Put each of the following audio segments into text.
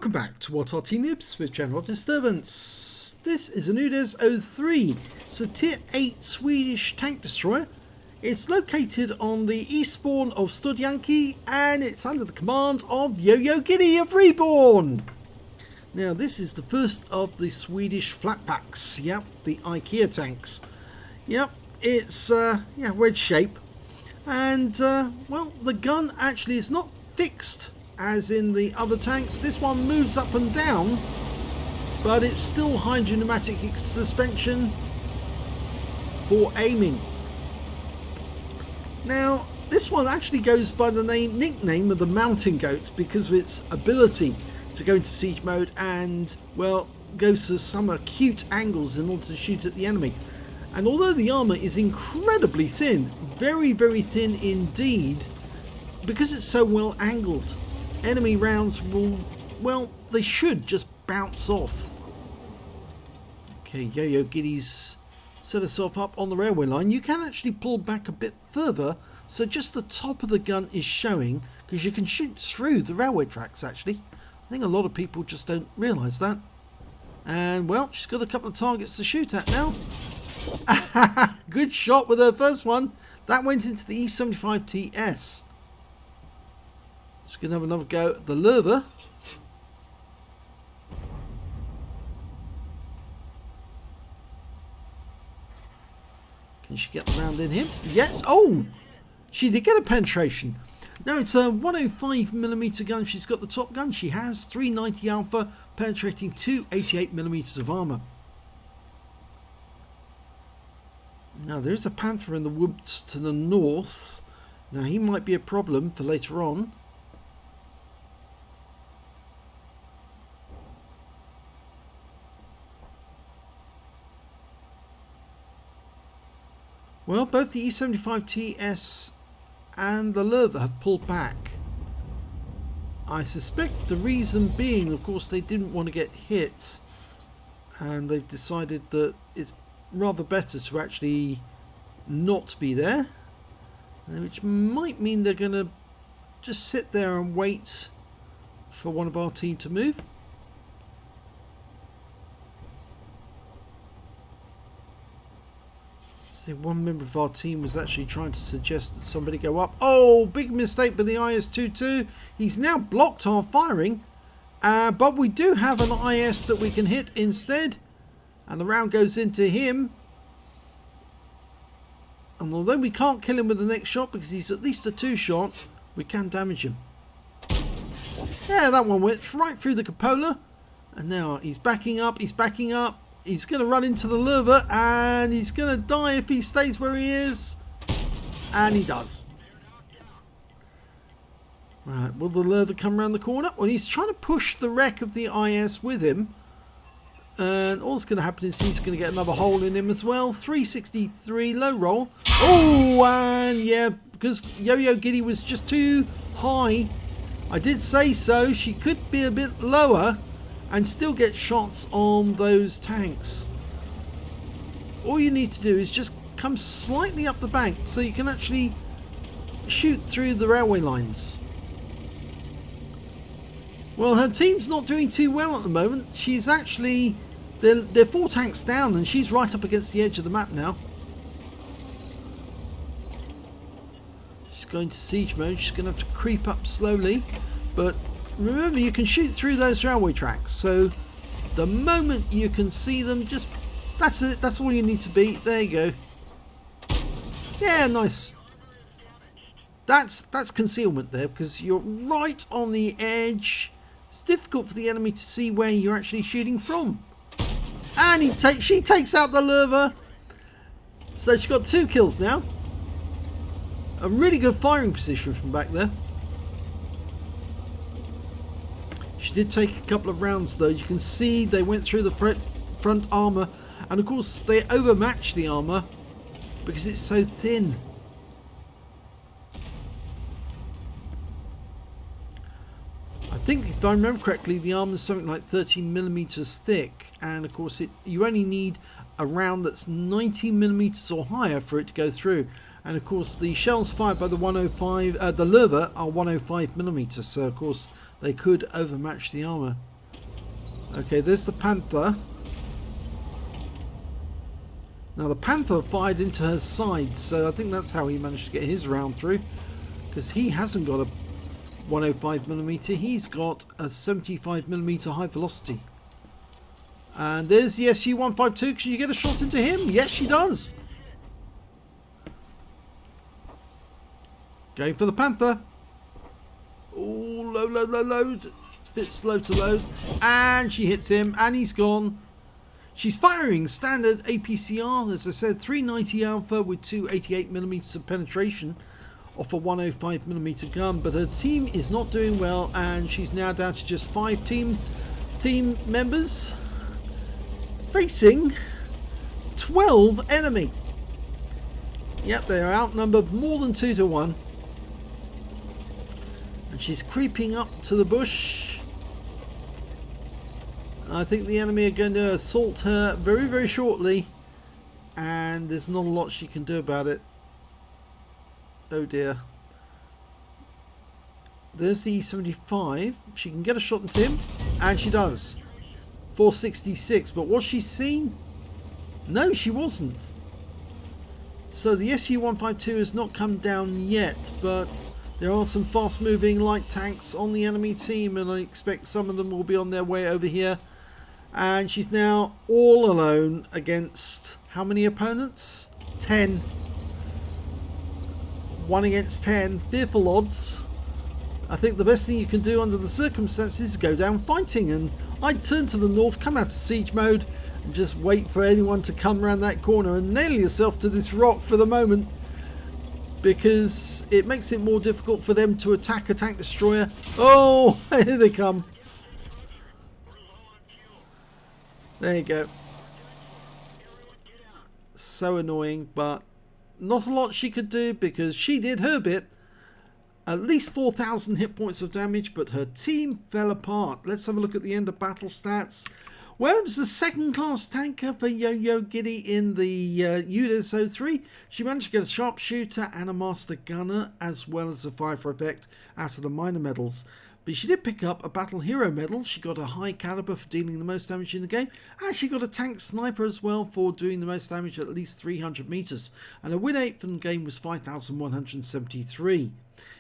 Welcome back to what Arty Noobs with General Disturbance. This is an UDES 03. It's a tier 8 Swedish tank destroyer. It's located on the eastbourne of Studzianki and it's under the command of Yo-Yo Giddy of REBRN. Now this is the first of the Swedish flatpacks. Yep, the IKEA tanks. Yep, it's wedge shape. And well, the gun actually is not fixed as in the other tanks. This one moves up and down, but it's still hydropneumatic suspension for aiming. Now this one actually goes by the nickname of the mountain goat because of its ability to go into siege mode and, well, goes to some acute angles in order to shoot at the enemy. And although the armour is incredibly thin, very thin indeed, because it's so well angled, enemy rounds will, well, they should just bounce off. Okay, Yo-Yo Giddy's set herself up on the railway line. You can actually pull back a bit further, so just the top of the gun is showing, because you can shoot through the railway tracks actually. I think a lot of people just don't realise that. And, well, she's got a couple of targets to shoot at now. Good shot with her first one. That went into the E75TS. She's going to have another go at the Lerva. Can she get the round in him? Yes. Oh! She did get a penetration. Now it's a 105mm gun. She's got the top gun. She has 390 alpha, penetrating 288mm of armour. Now there is a panther in the woods to the north. Now he might be a problem for later on. Well, both the E75TS and the Lerva have pulled back. I suspect the reason being, of course, they didn't want to get hit, and they've decided that it's rather better to actually not be there, which might mean they're going to just sit there and wait for one of our team to move. One member of our team was actually trying to suggest that somebody go up. Oh, big mistake by the IS-22. He's now blocked our firing, but we do have an IS that we can hit instead, and the round goes into him. And although we can't kill him with the next shot because he's at least a 2-shot, we can damage him. Yeah, that one went right through the cupola, and now he's backing up. He's backing up. He's going to run into the Lerva and he's going to die if he stays where he is. And he does. Right, will the Lerva come around the corner? Well, he's trying to push the wreck of the IS with him. And all that's going to happen is he's going to get another hole in him as well. 363, low roll. Oh, and yeah, because Yo-Yo Giddy was just too high. I did say so. She could be a bit lower and still get shots on those tanks. All you need to do is just come slightly up the bank so you can actually shoot through the railway lines. Well, her team's not doing too well at the moment. She's actually, they're 4 tanks down and she's right up against the edge of the map now. She's going to siege mode. She's going to have to creep up slowly, but remember, you can shoot through those railway tracks, so the moment you can see them, just that's it. That's all you need to be. There you go. Yeah, nice. That's concealment there because you're right on the edge. It's difficult for the enemy to see where you're actually shooting from. And she takes out the Lerva. So she's got 2 kills now. A really good firing position from back there. She did take a couple of rounds though. You can see they went through the front armour, and of course they overmatched the armour because it's so thin. I think if I remember correctly, the armour is something like 13mm thick, and of course you only need a round that's 90mm or higher for it to go through. And of course the shells fired by the 105, the Lerva are 105mm, so of course they could overmatch the armour. Okay, there's the Panther. Now the Panther fired into her side, so I think that's how he managed to get his round through, because he hasn't got a 105mm, he's got a 75mm high velocity. And there's the SU-152. Can you get a shot into him? Yes, she does. Going for the Panther. Oh, load. It's a bit slow to load. And she hits him, and he's gone. She's firing standard APCR, as I said, 390 alpha with two 88mm of penetration off a 105mm gun, but her team is not doing well, and she's now down to just 5 team members facing 12 enemy. Yep, they are outnumbered more than 2 to 1, and she's creeping up to the bush. I think the enemy are going to assault her very, very shortly, and there's not a lot she can do about it. Oh dear. There's the E75. She can get a shot into him, and she does. 466, but was she seen? No, she wasn't. So the SU-152 has not come down yet, but there are some fast-moving light tanks on the enemy team, and I expect some of them will be on their way over here. And she's now all alone against how many opponents? 10. 1 against 10. Fearful odds. I think the best thing you can do under the circumstances is go down fighting, and I'd turn to the north, come out to siege mode, and just wait for anyone to come around that corner and nail yourself to this rock for the moment, because it makes it more difficult for them to attack a tank destroyer. Oh, here they come. There you go. So annoying, but not a lot she could do because she did her bit. At least 4,000 hit points of damage, but her team fell apart. Let's have a look at the end of battle stats. Well, it was the second class tanker for Yo-Yo Giddy in the UDES 03. She managed to get a sharpshooter and a master gunner, as well as a fire for effect out of the minor medals. But she did pick up a battle hero medal. She got a high caliber for dealing the most damage in the game, and she got a tank sniper as well for doing the most damage at least 300 meters. And her win rate from the game was 5,173.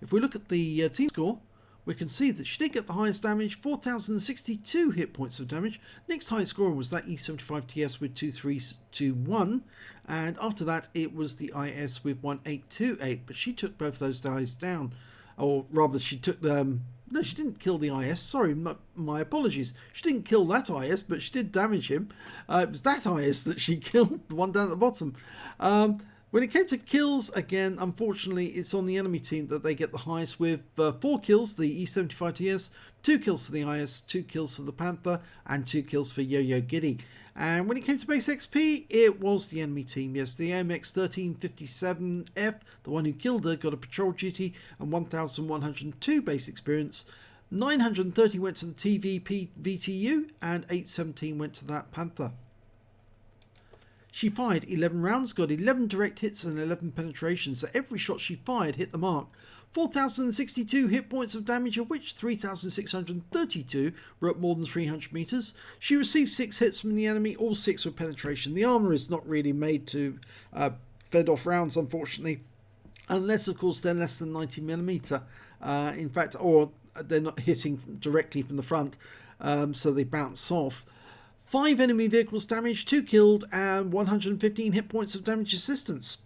If we look at the team score, we can see that she did get the highest damage, 4,062 hit points of damage. Next highest scorer was that E75TS with 2321, and after that it was the IS with 1828, but she took both those guys down, or rather she took them. No, she didn't kill the IS. Sorry, my apologies. She didn't kill that IS, but she did damage him. It was that IS that she killed, the one down at the bottom. When it came to kills, again, unfortunately, it's on the enemy team that they get the highest with 4 kills, the E75TS, 2 kills for the IS, 2 kills for the Panther, and 2 kills for Yo-Yo Giddy. And when it came to base XP, it was the enemy team. Yes, the AMX 1357F, the one who killed her, got a patrol duty and 1,102 base experience. 930 went to the TVP VTU, and 817 went to that Panther. She fired 11 rounds, got 11 direct hits and 11 penetrations, so every shot she fired hit the mark. 4,062 hit points of damage, of which 3,632 were at more than 300 meters. She received 6 hits from the enemy, all 6 were penetration. The armor is not really made to fend off rounds, unfortunately, unless of course they're less than 90mm. In fact, or they're not hitting directly from the front, so they bounce off. 5 enemy vehicles damaged, 2 killed, and 115 hit points of damage assistance.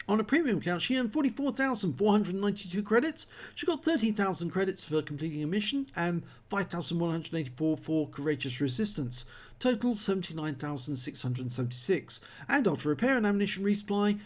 On a premium account, she earned 44,492 credits. She got 30,000 credits for completing a mission and 5,184 for courageous resistance. Total 79,676. And after repair and ammunition resupply,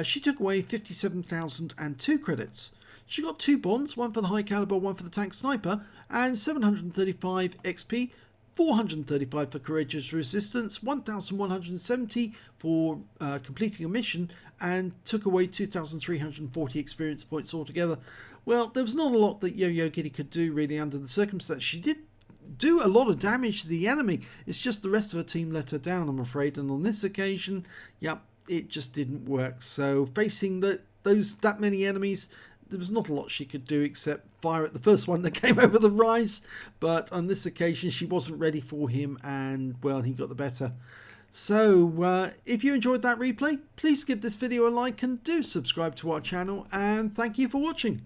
she took away 57,002 credits. She got 2 bonds, one for the high caliber, one for the tank sniper, and 735 XP. 435 for courageous resistance, 1,170 for completing a mission, and took away 2,340 experience points altogether. Well, there was not a lot that Yo-Yo Giddy could do really under the circumstances. She did do a lot of damage to the enemy. It's just the rest of her team let her down, I'm afraid. And on this occasion, yep, it just didn't work. So facing that many enemies there was not a lot she could do except fire at the first one that came over the rise, but on this occasion she wasn't ready for him, and well, he got the better. So if you enjoyed that replay, please give this video a like and do subscribe to our channel, and thank you for watching.